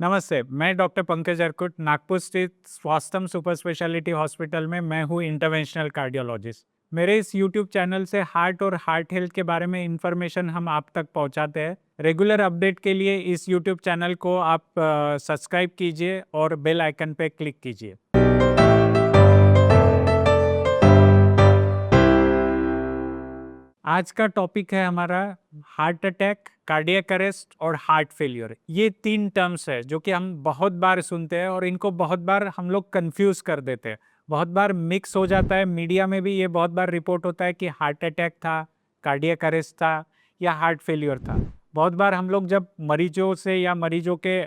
नमस्ते, मैं डॉक्टर पंकज अर्कुट, नागपुर स्थित स्वास्थ्यम सुपर स्पेशलिटी हॉस्पिटल में मैं हूँ इंटरवेंशनल कार्डियोलॉजिस्ट। मेरे इस यूट्यूब चैनल से हार्ट और हार्ट हेल्थ के बारे में इंफॉर्मेशन हम आप तक पहुँचाते हैं। रेगुलर अपडेट के लिए इस यूट्यूब चैनल को आप सब्सक्राइब कीजिए और बेल आइकन पे क्लिक कीजिए। आज का टॉपिक है हमारा हार्ट अटैक, कार्डियक अरेस्ट और हार्ट फेलियर। ये तीन टर्म्स है जो कि हम बहुत बार सुनते हैं और इनको बहुत बार हम लोग कंफ्यूज कर देते हैं। बहुत बार मिक्स हो जाता है, मीडिया में भी ये बहुत बार रिपोर्ट होता है कि हार्ट अटैक था, कार्डियक अरेस्ट था या हार्ट फेलियर था। बहुत बार हम लोग जब मरीजों से या मरीजों के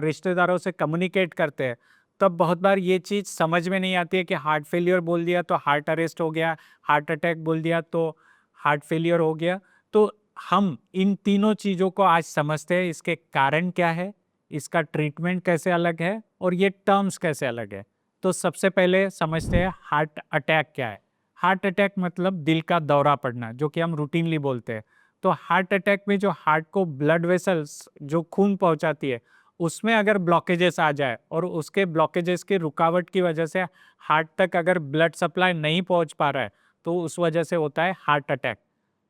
रिश्तेदारों से कम्युनिकेट करते हैं तब बहुत बार ये चीज़ समझ में नहीं आती है कि हार्ट फेलियर बोल दिया तो हार्ट अरेस्ट हो गया, हार्ट अटैक बोल दिया तो हार्ट फेलियर हो गया। तो हम इन तीनों चीज़ों को आज समझते हैं, इसके कारण क्या है, इसका ट्रीटमेंट कैसे अलग है और ये टर्म्स कैसे अलग है। तो सबसे पहले समझते हैं हार्ट अटैक क्या है। हार्ट अटैक मतलब दिल का दौरा पड़ना, जो कि हम रूटीनली बोलते हैं। तो हार्ट अटैक में जो हार्ट को ब्लड वेसल्स जो खून पहुंचाती है उसमें अगर ब्लॉकेजेस आ जाए और उसके ब्लॉकेजेस की रुकावट की वजह से हार्ट तक अगर ब्लड सप्लाई नहीं पहुंच पा रहा है तो उस वजह से होता है हार्ट अटैक।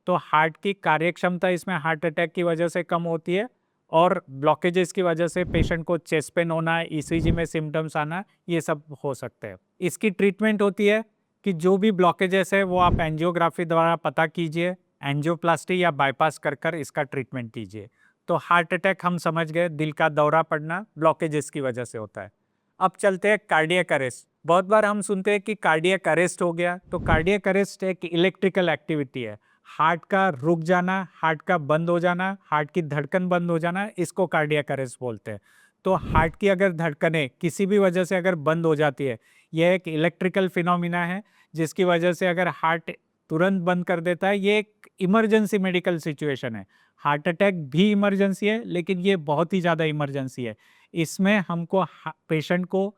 तो हार्ट की कार्यक्षमता इसमें हार्ट अटैक की वजह से कम होती है और ब्लॉकेजेस की वजह से पेशेंट को चेस्ट पेन होना, ईसीजी में सिम्टम्स आना, ये सब हो सकते हैं। इसकी ट्रीटमेंट होती है कि जो भी ब्लॉकेजेस है वो आप एंजियोग्राफी द्वारा पता कीजिए, एंजियोप्लास्टी या बाईपास कर कर इसका ट्रीटमेंट कीजिए। तो हार्ट अटैक हम समझ गए, दिल का दौरा पड़ना ब्लॉकेजेस की वजह से होता है। अब चलते हैं कार्डियक अरेस्ट। बहुत बार हम सुनते हैं कि कार्डियक अरेस्ट हो गया, तो कार्डियक अरेस्ट एक इलेक्ट्रिकल एक्टिविटी है। हार्ट का रुक जाना, हार्ट का बंद हो जाना, हार्ट की धड़कन बंद हो जाना, इसको कार्डियक अरेस्ट बोलते हैं। तो हार्ट की अगर धड़कनें किसी भी वजह से अगर बंद हो जाती है, यह एक इलेक्ट्रिकल फिनोमिना है जिसकी वजह से अगर हार्ट तुरंत बंद कर देता है, ये एक इमरजेंसी मेडिकल सिचुएशन है। हार्ट अटैक भी इमरजेंसी है लेकिन ये बहुत ही ज़्यादा इमरजेंसी है। इसमें हमको पेशेंट को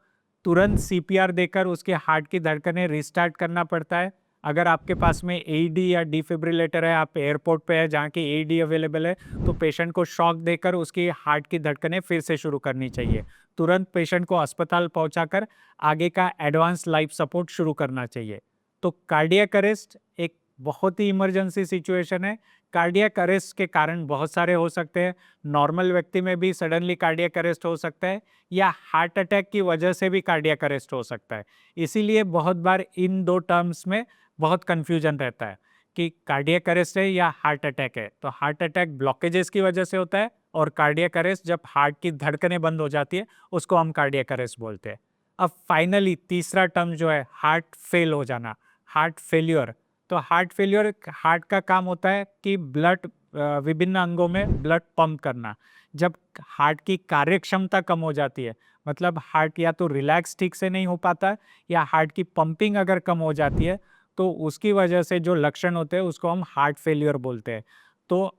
तुरंत सीपीआर देकर उसके हार्ट की धड़कनें रिस्टार्ट करना पड़ता है। अगर आपके पास में एईडी या डिफिब्रिलेटर है, आप एयरपोर्ट पे है जहाँ की एईडी अवेलेबल है, तो पेशेंट को शॉक देकर उसकी हार्ट की धड़कनें फिर से शुरू करनी चाहिए। तुरंत पेशेंट को अस्पताल पहुंचाकर आगे का एडवांस लाइफ सपोर्ट शुरू करना चाहिए। तो कार्डियक अरेस्ट एक बहुत ही इमरजेंसी सिचुएशन है। कार्डियक अरेस्ट के कारण बहुत सारे हो सकते हैं। नॉर्मल व्यक्ति में भी सडनली कार्डियक अरेस्ट हो सकता है या हार्ट अटैक की वजह से भी कार्डियक अरेस्ट हो सकता है। इसीलिए बहुत बार इन दो टर्म्स में बहुत कन्फ्यूजन रहता है कि कार्डियक अरेस्ट है या हार्ट अटैक है। तो हार्ट अटैक ब्लॉकेजेस की वजह से होता है और कार्डियक अरेस्ट जब हार्ट की धड़कनें बंद हो जाती है उसको हम कार्डियक अरेस्ट बोलते हैं। अब फाइनली तीसरा टर्म जो है हार्ट फेल हो जाना, हार्ट फेल्योर। तो हार्ट फेल्योर, हार्ट का काम होता है कि ब्लड विभिन्न अंगों में ब्लड पंप करना। जब हार्ट की कार्यक्षमता कम हो जाती है, मतलब हार्ट या तो रिलैक्स ठीक से नहीं हो पाता या हार्ट की पंपिंग अगर कम हो जाती है, तो उसकी वजह से जो लक्षण होते हैं उसको हम हार्ट फेल्योर बोलते हैं। तो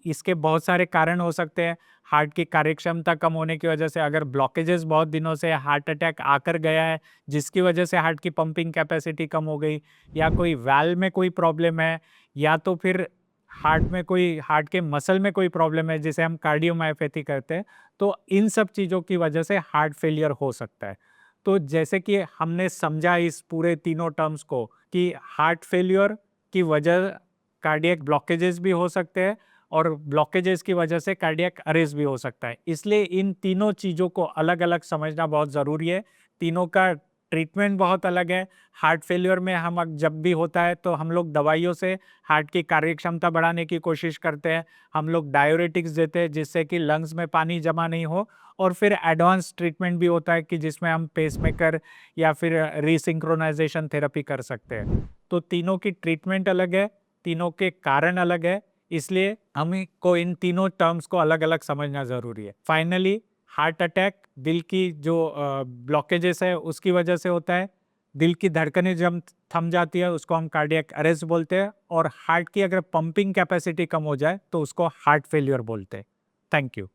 इसके बहुत सारे कारण हो सकते हैं। हार्ट की कार्यक्षमता कम होने की वजह से अगर ब्लॉकेजेस बहुत दिनों से हार्ट अटैक आकर गया है जिसकी वजह से हार्ट की पंपिंग कैपेसिटी कम हो गई, या कोई वाल्व में कोई प्रॉब्लम है, या तो फिर हार्ट के मसल में कोई प्रॉब्लम है जिसे हम कार्डियोमायोपैथी कहते हैं, तो इन सब चीज़ों की वजह से हार्ट फेलियर हो सकता है। तो जैसे कि हमने समझा इस पूरे तीनों टर्म्स को कि हार्ट फेलियर की वजह कार्डियक ब्लॉकेजेस भी हो सकते हैं और ब्लॉकेजेस की वजह से कार्डियक अरेस्ट भी हो सकता है। इसलिए इन तीनों चीज़ों को अलग-अलग समझना बहुत ज़रूरी है। तीनों का ट्रीटमेंट बहुत अलग है। हार्ट फेल्योर में जब भी होता है तो हम लोग दवाइयों से हार्ट की कार्यक्षमता बढ़ाने की कोशिश करते हैं। हम लोग डाययूरेटिक्स देते हैं जिससे कि लंग्स में पानी जमा नहीं हो, और फिर एडवांस ट्रीटमेंट भी होता है कि जिसमें हम पेसमेकर या फिर रीसिंक्रोनाइजेशन थेरेपी कर सकते हैं। तो तीनों की ट्रीटमेंट अलग है, तीनों के कारण अलग है, इसलिए हमें को इन तीनों टर्म्स को अलग-अलग समझना ज़रूरी है। फाइनली हार्ट अटैक दिल की जो ब्लॉकेजेस है उसकी वजह से होता है। दिल की धड़कनें जब थम जाती है उसको हम कार्डियक अरेस्ट बोलते हैं, और हार्ट की अगर पंपिंग कैपेसिटी कम हो जाए तो उसको हार्ट फेल्योर बोलते हैं। Thank you.